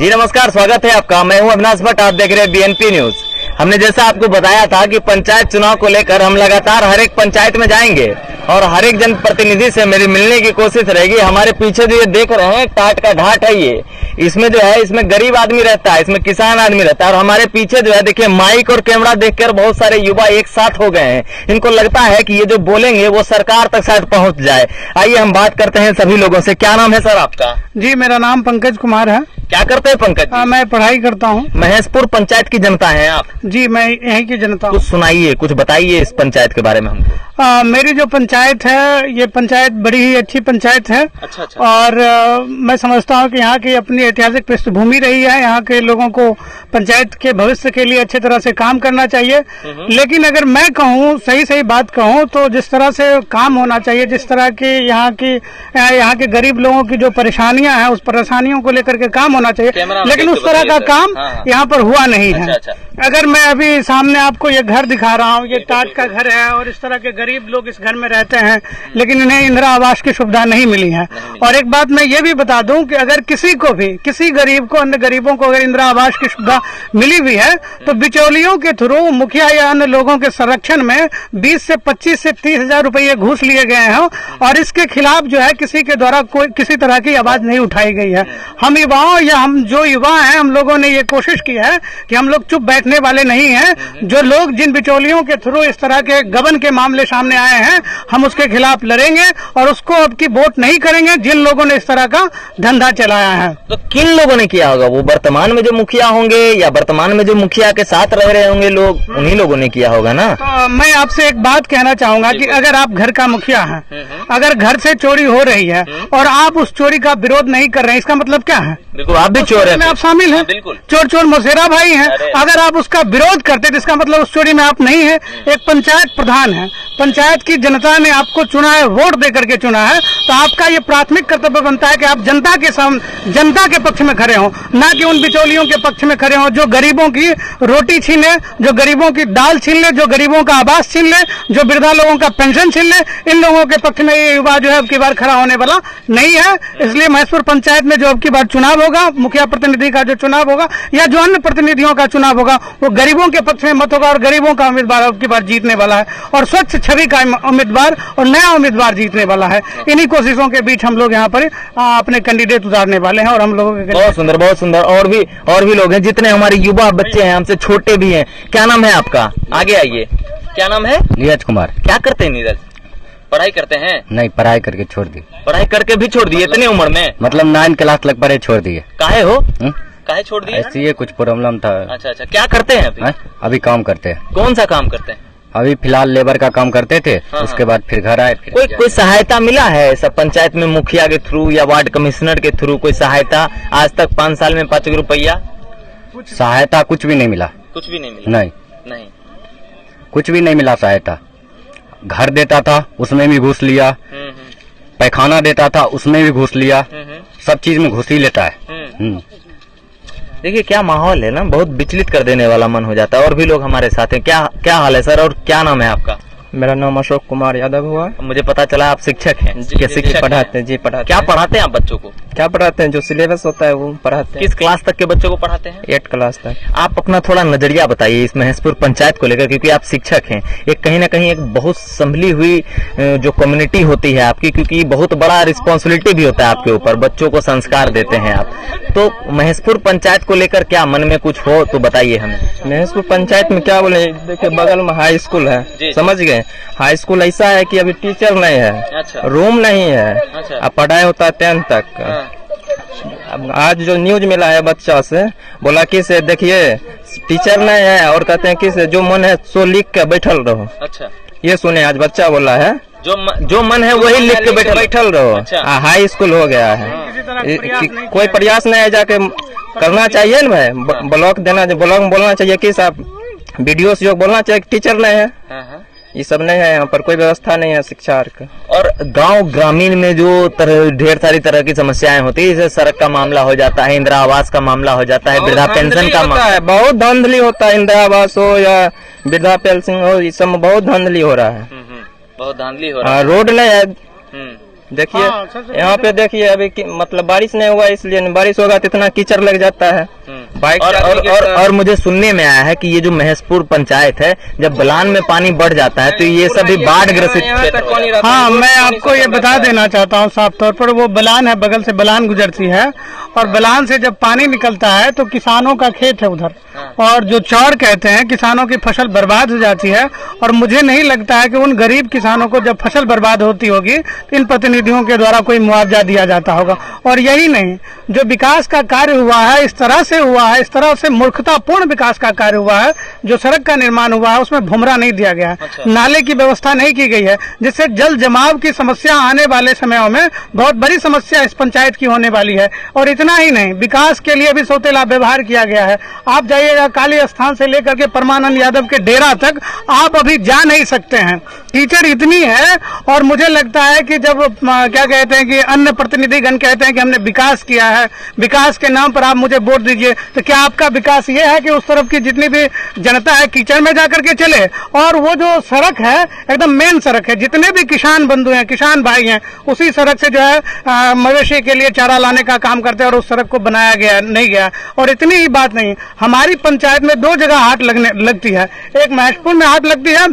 जी नमस्कार, स्वागत है आपका। मैं हूं अविनाश भट्ट, आप देख रहे हैं बीएनपी न्यूज। हमने जैसा आपको बताया था कि पंचायत चुनाव को लेकर हम लगातार हर एक पंचायत में जाएंगे और हर एक जनप्रतिनिधि से मेरी मिलने की कोशिश रहेगी। हमारे पीछे जो ये देख रहे हैं टाट का ढाट है, ये इसमें जो है इसमें गरीब आदमी रहता है, इसमें किसान आदमी रहता है। और हमारे पीछे जो है देखिए माइक और कैमरा देखकर बहुत सारे युवा एक साथ हो गए हैं। इनको लगता है कि ये जो बोलेंगे वो सरकार तक शायद पहुंच जाए। आइए हम बात करते हैं सभी लोगों से। क्या नाम है सर आपका? जी मेरा नाम पंकज कुमार है। क्या करते हैं पंकज जी? मैं पढ़ाई करता हूँ। महेशपुर पंचायत की जनता है आप? जी मैं यहीं की जनता हूँ। कुछ सुनाइए, कुछ बताइए इस पंचायत के बारे में हमको। मेरी जो पंचायत है ये पंचायत बड़ी ही अच्छी पंचायत है। अच्छा। और मैं समझता हूँ कि यहाँ की अपनी ऐतिहासिक पृष्ठभूमि रही है। यहाँ के लोगों को पंचायत के भविष्य के लिए अच्छे तरह से काम करना चाहिए। लेकिन अगर मैं कहूँ सही बात कहूँ तो जिस तरह से काम होना चाहिए, जिस तरह की यहाँ के गरीब लोगों की जो परेशानियां हैं उस परेशानियों को लेकर के काम होना चाहिए, लेकिन उस तरह का काम यहाँ पर हुआ नहीं है। अगर मैं अभी सामने आपको ये घर दिखा रहा हूँ, ये टाट का घर है और इस तरह के गरीब लोग इस घर में रहते हैं, लेकिन इन्हें इंदिरा आवास की सुविधा नहीं मिली है। और एक बात मैं ये भी बता दूं कि अगर किसी को भी, किसी गरीब को, अन्य गरीबों को अगर इंदिरा आवास की सुविधा मिली हुई है तो बिचौलियों के थ्रू मुखिया या अन्य लोगों के संरक्षण में 20 से 25 से 30 हजार रुपये घूस लिए गए हैं और इसके खिलाफ जो है किसी के द्वारा कोई किसी तरह की आवाज नहीं उठाई गई है। हम युवाओं या हम जो युवा हैं, हम लोगों ने ये कोशिश की है कि हम लोग चुप बैठने वाले नहीं हैं। जो लोग जिन बिचौलियों के थ्रू इस तरह के गबन के मामले सामने आए हैं, हम उसके खिलाफ लड़ेंगे और उसको अब की वोट नहीं करेंगे जिन लोगों ने इस तरह का धंधा चलाया है। तो किन लोगों ने किया होगा? वो वर्तमान में जो मुखिया होंगे या वर्तमान में जो मुखिया के साथ रह रहे होंगे लोग, उन्हीं लोगों ने किया होगा ना। तो मैं आपसे एक बात कहना चाहूंगा कि अगर आप घर का मुखिया हैं, अगर घर से चोरी हो रही है और आप उस चोरी का विरोध नहीं कर रहे हैं, इसका मतलब क्या है? बिल्कुल आप भी चोर हैं, आप शामिल हैं। चोर मौसेरा भाई हैं। अगर आप उसका विरोध करते तो इसका मतलब उस चोरी में आप नहीं है। एक पंचायत प्रधान है, पंचायत की जनता ने आपको चुना है, वोट दे करके चुना है, तो आपका ये प्राथमिक कर्तव्य बनता है कि आप जनता के पक्ष में खड़े हों, ना कि उन बिचौलियों के पक्ष में खड़े हों जो गरीबों की रोटी छीन ले, जो गरीबों की दाल छीन ले, जो गरीबों का आवास छीन ले, जो वृद्धा लोगों का पेंशन छीन ले। इन लोगों के पक्ष में ये युवा जो है अब की बार खड़ा होने वाला नहीं है। इसलिए महेशपुर पंचायत में जो अब की बार चुनाव होगा, मुखिया प्रतिनिधि का जो चुनाव होगा या जो अन्य प्रतिनिधियों का चुनाव होगा, वो गरीबों के पक्ष में मत होगा और गरीबों का उम्मीदवार अब की बार जीतने वाला है और स्वच्छ छवि का उम्मीदवार और नया उम्मीदवार जीतने वाला है। इन्हीं कोशिशों के बीच हम लोग यहाँ पर अपने कैंडिडेट उतारने वाले हैं और हम लोगों के बहुत सुंदर और भी लोग हैं, जितने हमारे युवा बच्चे हैं, हमसे छोटे भी हैं। क्या नाम है आपका? आगे आइए। क्या नाम है? नीरज कुमार। क्या करते हैं नीरज? पढ़ाई करते हैं? नहीं, पढ़ाई करके छोड़ दी। पढ़ाई करके भी छोड़ दिए? इतनी उम्र में? मतलब 9 क्लास तक पढ़े, छोड़ दिए। काहे हो? काहे छोड़ दिए? ऐसे ही कुछ प्रॉब्लम था। अच्छा। क्या करते हैं अभी? अभी काम करते हैं। कौन सा काम करते हैं? अभी फिलहाल लेबर का काम करते थे। उसके बाद फिर घर आए। कोई सहायता मिला है सब पंचायत में मुखिया के थ्रू या वार्ड कमिश्नर के थ्रू? कोई सहायता आज तक 5 साल में 5 रुपया? सहायता कुछ भी नहीं मिला। कुछ भी नहीं मिला? नहीं कुछ भी नहीं मिला सहायता। घर देता था उसमें भी घूस लिया, पैखाना देता था उसमें भी घूस लिया, सब चीज में घूस ही लेता है। देखिए क्या माहौल है ना, बहुत विचलित कर देने वाला मन हो जाता है। और भी लोग हमारे साथ हैं। क्या हाल है सर और क्या नाम है आपका? मेरा नाम अशोक कुमार यादव हुआ। मुझे पता चला आप शिक्षक हैं। शिक्षक पढ़ाते हैं। जी पढ़ाते। क्या पढ़ाते हैं आप बच्चों को? क्या पढ़ाते हैं? जो सिलेबस होता है वो पढ़ाते हैं। किस क्लास तक के बच्चों को पढ़ाते हैं? 8 क्लास तक। आप अपना थोड़ा नजरिया बताइए इस महेशपुर पंचायत को लेकर, क्योंकि आप शिक्षक हैं। एक कहीं ना कहीं एक बहुत संभली हुई जो कम्युनिटी होती है आपकी, क्योंकि बहुत बड़ा रिस्पॉन्सिबिलिटी भी होता है आपके ऊपर, बच्चों को संस्कार देते हैं आप। तो महेशपुर पंचायत को लेकर क्या मन में कुछ हो तो बताइए हमें। महेशपुर पंचायत में क्या बोले, देखिए बगल में हाई स्कूल है, समझ गए। हाई स्कूल ऐसा है कि अभी टीचर नहीं है, रूम नहीं है। अब पढ़ाई होता है 10th तक। अब आज जो न्यूज मिला है बच्चा से, बोला कि से देखिए टीचर नहीं है और कहते हैं कि से जो मन है सो लिख के बैठल रहो। अच्छा, ये सुने आज बच्चा बोला है जो मन है वही लिख के बैठल रहो। हाई स्कूल हो गया है। कोई प्रयास नहीं है जाके करना चाहिए ना भाई। ब्लॉक देना, ब्लॉक में बोलना चाहिए कि साहब वीडियो से बोलना चाहिए टीचर नहीं है। ये सब नहीं है, यहाँ पर कोई व्यवस्था नहीं है शिक्षा का। और गांव ग्रामीण में जो ढेर सारी तरह की समस्याएं होती है, जैसे सड़क का मामला हो जाता है, इंदिरा आवास का मामला हो जाता है, वृद्धा पेंशन का मामला है, बहुत धांधली होता है। इंदिरा आवास हो या वृद्धा पेंशन हो, इस सब में बहुत धांधली हो रहा है। बहुत धांधली हो रहा है। रोड नहीं है, देखिए हाँ, सबसे यहाँ पे देखिए अभी मतलब बारिश नहीं हुआ, इसलिए बारिश होगा तो इतना कीचड़ लग जाता है। बाइक और मुझे सुनने में आया है कि ये जो महेशपुर पंचायत है, जब बलान में पानी बढ़ जाता है तो ये सभी बाढ़ ग्रसित क्षेत्र होता है। हाँ, मैं आपको ये बता देना चाहता हूँ साफ तौर पर, वो बलान है, बगल से बलान गुजरती है और बलान से जब पानी निकलता है तो किसानों का खेत है उधर, और जो चौड़ कहते हैं, किसानों की फसल बर्बाद हो जाती है। और मुझे नहीं लगता है कि उन गरीब किसानों को जब फसल बर्बाद होती होगी तो इन प्रतिनिधियों के द्वारा कोई मुआवजा दिया जाता होगा। और यही नहीं, जो विकास का कार्य हुआ है इस तरह से हुआ है, इस तरह से मूर्खतापूर्ण विकास का कार्य हुआ है, जो सड़क का निर्माण हुआ है उसमें भुमरा नहीं दिया गया है, नाले की व्यवस्था नहीं की गई है, जिससे जल जमाव की समस्या आने वाले समयों में बहुत बड़ी समस्या इस पंचायत की होने वाली है। और इतना ही नहीं, विकास के लिए भी सौतेला व्यवहार किया गया है। आप जाइएगा काली स्थान से लेकर के परमानंद यादव के डेरा तक आप अभी जा नहीं सकते हैं, कीचड़ इतनी है। और मुझे लगता है कि जब क्या कहते हैं कि अन्य प्रतिनिधिगण कहते हैं कि हमने विकास किया है, विकास के नाम पर आप मुझे वोट दीजिए, तो क्या आपका विकास ये है कि उस तरफ की जितनी भी जनता है कीचड़ में जाकर के चले? और वो जो सड़क है एकदम मेन सड़क है, जितने भी किसान बंधु हैं, किसान भाई हैं, उसी सड़क से जो है मवेशी के लिए चारा लाने का काम करते हैं और उस सड़क को बनाया गया नहीं गया। और इतनी ही बात नहीं, हमारी पंचायत में 2 जगह हाट लगती है, एक महेशपुर में हाट लगती है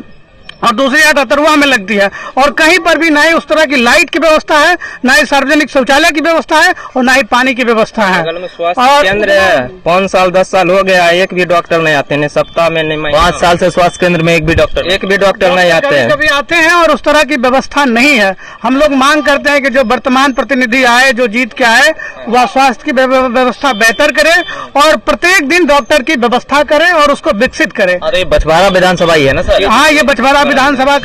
और दूसरी हाट अतरुआ में लगती है। और कहीं पर भी ना ही उस तरह की लाइट की व्यवस्था है, ना ही सार्वजनिक शौचालय की व्यवस्था है और ना ही पानी की व्यवस्था है। बगल में स्वास्थ्य केंद्र है, 5 साल 10 साल हो गया, एक भी डॉक्टर नहीं आते हैं, सप्ताह में नहीं, 5 साल से स्वास्थ्य केंद्र में एक भी डॉक्टर नहीं आते हैं। कभी आते हैं और उस तरह की व्यवस्था नहीं है। हम लोग मांग करते हैं कि जो वर्तमान प्रतिनिधि आए, जो जीत के आए, वह स्वास्थ्य की व्यवस्था बेहतर करे और प्रत्येक दिन डॉक्टर की व्यवस्था करे और उसको विकसित करे। अरे बछवाड़ा विधानसभा ही है ना सर? हाँ, ये बछवाड़ा विधानसभा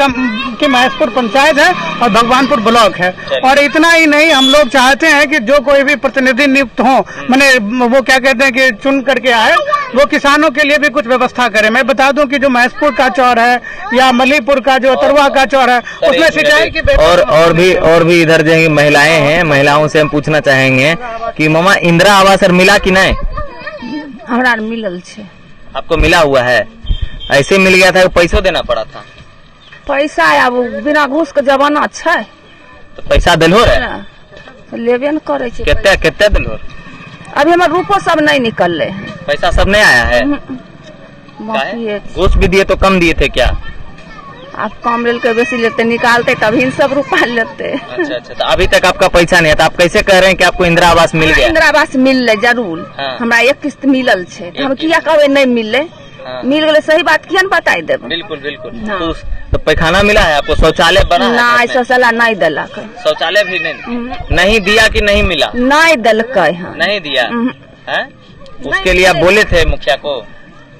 की महेशपुर पंचायत है और भगवानपुर ब्लॉक है। और इतना ही नहीं, हम लोग चाहते हैं कि जो कोई भी प्रतिनिधि नियुक्त हो, माने वो क्या कहते हैं कि चुन करके आए, वो किसानों के लिए भी कुछ व्यवस्था करे। मैं बता दूं कि जो महेशपुर का चौर है या मलीपुर का जो अतरुआ का चौर है, उसमें सिंचाई की और भी इधर जो महिलाएं हैं, महिलाओं से हम पूछना चाहेंगे कि मामा इंदिरा आवास मिला कि नहीं? हमरा मिलल छे। आपको मिला हुआ है? ऐसे मिल गया था, पैसों देना पड़ा था? पैसा अब बिना घूस के जमाना छै, तो पैसा दिलहो रे? लेबे न करे छे। कितने दिलहो? अभी हमारे रूपो सब नहीं निकलले हैं, पैसा सब नहीं आया है। घूस भी दिए तो कम दिए थे क्या? आप कम रेल के बेसी लेते, निकालते तभी सब रुपया लेते। अच्छा, तो अभी तक आपका पैसा नहीं है, तो आप कैसे कह रहे हैं कि आपको इंदिरा आवास मिल गया? इंदिरा आवास मिलले जरूर। हाँ। हमरा एक किस्त मिलल छे, हम किया कहबे नहीं मिलले? हाँ। मिल गए, सही बात किया न बताई देब। बिल्कुल। हाँ। तो पैखाना मिला है आपको? शौचालय बना है? नहीं, शौचालय नहीं दिलक। शौचालय भी नहीं दिया कि नहीं मिला? नहीं दिलकै है, नहीं दिया है? उसके लिए आप बोले थे मुखिया को?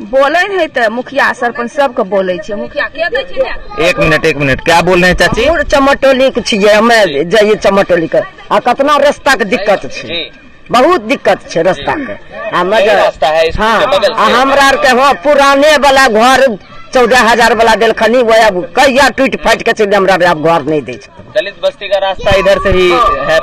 बोले है तो मुखिया सरपंच सबके बोले छे। मुखिया के दै छे? एक मिनट, क्या बोल रहे हैं चाची? चमटोली के छियै, हमे जाइए चमटोली के, आ कतना रास्ता के दिक्कत छै, बहुत दिक्कत छै रास्ता के। रास्ता है हाँ, हमरा आर के हाँ पुराने वाला घर 14,000 वाला देलखनी, वो अब कहिया टूट फाट के चले, हमरा अब घर नहीं दे। दलित बस्ती का रास्ता इधर से ही है?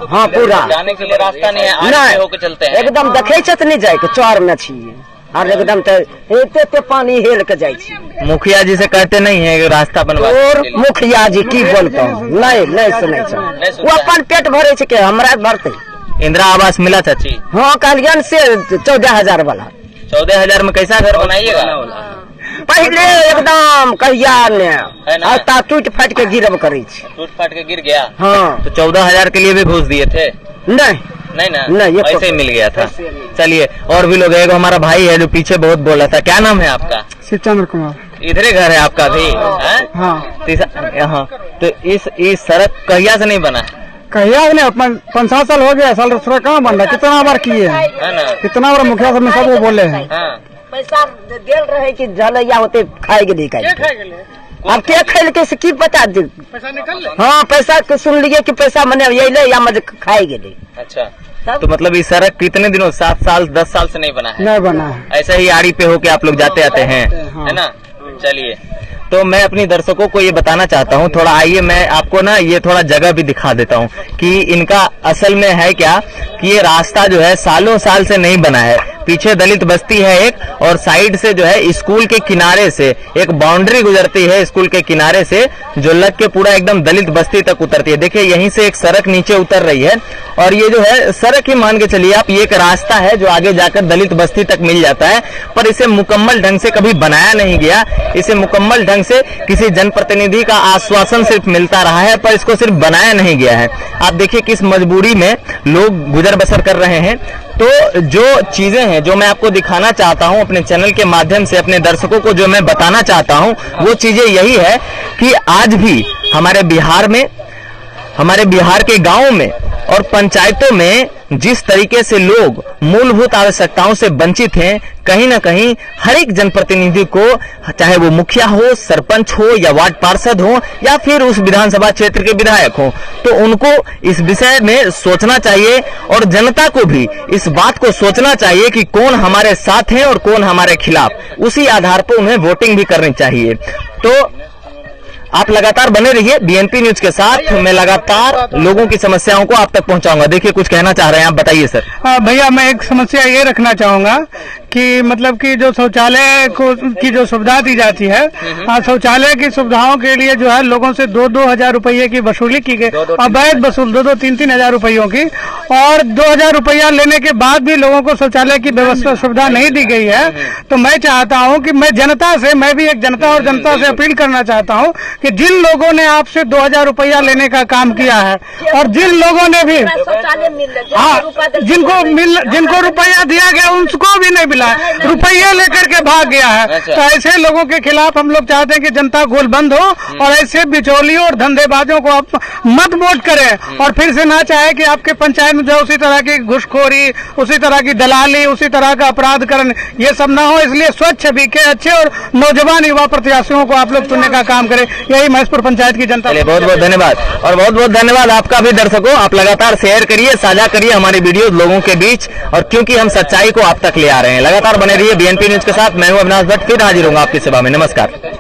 हाँ, पूरा जाने के लिए रास्ता नहीं है, आगे होकर चलते हैं। एकदम देखे छत नहीं जाए के, चौर में छियै और एकदम एते पानी हेल के जाए छी। मुखिया जी से कहते नहीं है कि रास्ता बनवा? और मुखिया जी की बोलता नहीं सुने छै, वो अपन पेट भरे छै के हमरा भरते। इंदिरा आवास मिला चाची? हाँ, कल्याण से 14,000 वाला। 14,000 में कैसा घर बनाइएगा? पहले एकदम कहिया ने टूट फाट के गिरब करे छी। टूट फाट के गिर गया? हाँ। तो 14,000 के लिए भी घूस दिए थे? नहीं ना, नहीं, ऐसे ही मिल गया था। चलिए, और भी लोग, एक हमारा भाई है जो पीछे बहुत बोल रहा था, क्या नाम है आपका? चंद्र कुमार। इधर ही घर है आपका भी? हाँ। तो इस सड़क कहिया से नहीं बना है? कहिया नहीं, 5-7 साल हो गया, साल कहाँ बन रहा, कितना बार किए हैं, कितना बार मुखिया सब में सब वो बोले हैं। पैसा देल रहे कि झलैया होते खाए के अब के खेल के से की बता दे, पैसा निकल। हाँ, पैसा के सुन लिए कि पैसा मने ये या मजे खाए गेले। अच्छा, तो मतलब इस सड़क कितने दिनों, 7 साल 10 साल से नहीं बना है? नहीं बना है, ऐसे ही आड़ी पे होके आप लोग जाते आते हैं, है ना? चलिए, तो मैं अपनी दर्शकों को ये बताना चाहता हूँ, थोड़ा आइए मैं आपको ना ये थोड़ा जगह भी दिखा देता हूँ कि इनका असल में है क्या कि ये रास्ता जो है सालों साल से नहीं बना है। पीछे दलित बस्ती है एक, और साइड से जो है स्कूल के किनारे से एक बाउंड्री गुजरती है, स्कूल के किनारे से जो लग के पूरा एकदम दलित बस्ती तक उतरती है। देखिए यहीं से एक सड़क नीचे उतर रही है, और ये जो है सड़क ही मान के चलिए आप, ये एक रास्ता है जो आगे जाकर दलित बस्ती तक मिल जाता है, पर इसे मुकम्मल ढंग से कभी बनाया नहीं गया। इसे मुकम्मल ढंग से किसी जनप्रतिनिधि का आश्वासन सिर्फ मिलता रहा है, पर इसको सिर्फ बनाया नहीं गया है। आप देखिए किस मजबूरी में लोग गुजर बसर कर रहे हैं। तो जो चीजें हैं जो मैं आपको दिखाना चाहता हूं अपने चैनल के माध्यम से, अपने दर्शकों को जो मैं बताना चाहता हूं, वो चीजें यही है कि आज भी हमारे बिहार में, हमारे बिहार के गांवों में और पंचायतों में जिस तरीके से लोग मूलभूत आवश्यकताओं से वंचित हैं, कहीं ना कहीं हर एक जनप्रतिनिधि को, चाहे वो मुखिया हो, सरपंच हो या वार्ड पार्षद हो या फिर उस विधानसभा क्षेत्र के विधायक हो, तो उनको इस विषय में सोचना चाहिए और जनता को भी इस बात को सोचना चाहिए कि कौन हमारे साथ है और कौन हमारे खिलाफ। उसी आधार पर उन्हें वोटिंग भी करनी चाहिए। तो आप लगातार बने रहिए बीएनपी न्यूज के साथ, मैं लगातार लोगों की समस्याओं को आप तक पहुंचाऊंगा। देखिए कुछ कहना चाह रहे हैं आप, बताइए सर। भैया मैं एक समस्या ये रखना चाहूंगा कि मतलब कि जो शौचालय को की जो सुविधा दी जाती है, शौचालय की सुविधाओं के लिए जो है लोगों से 2-2 हजार रुपये की वसूली की गई, अवैध वसूल 2-2, 3-3 हजार रुपयों की, और 2 हजार रुपया लेने के बाद भी लोगों को शौचालय की व्यवस्था सुविधा नहीं दी गई है। तो मैं चाहता हूं कि मैं जनता से, मैं भी एक जनता और जनता से अपील करना चाहता हूं कि जिन लोगों ने आपसे 2 हजार रुपया लेने का काम किया है और जिन लोगों ने भी जिनको रुपया दिया गया उनको भी नहीं मिला, रुपया लेकर के भाग गया है, तो ऐसे लोगों के खिलाफ हम लोग चाहते हैं कि जनता गोलबंद हो और ऐसे बिचौलियों और धंधेबाजों को आप मत वोट करें, और फिर से ना चाहे कि आपके पंचायत में जो उसी तरह की घुसखोरी, उसी तरह की दलाली, उसी तरह का अपराधकरण ये सब ना हो। इसलिए स्वच्छ बीके अच्छे और नौजवान युवा प्रत्याशियों को आप लोग चुनने का काम करें। यही महेशपुर पंचायत की जनता। बहुत बहुत धन्यवाद, और बहुत बहुत धन्यवाद आपका भी दर्शकों। आप लगातार शेयर करिए, साझा करिए हमारी वीडियो लोगों के बीच, और क्योंकि हम सच्चाई को आप तक ले आ रहे हैं। लगातार बने रहिए बीएनपी न्यूज के साथ। मैं हूं अविनाश भट्ट, फिर हाजिर होऊंगा आपकी सेवा में। नमस्कार।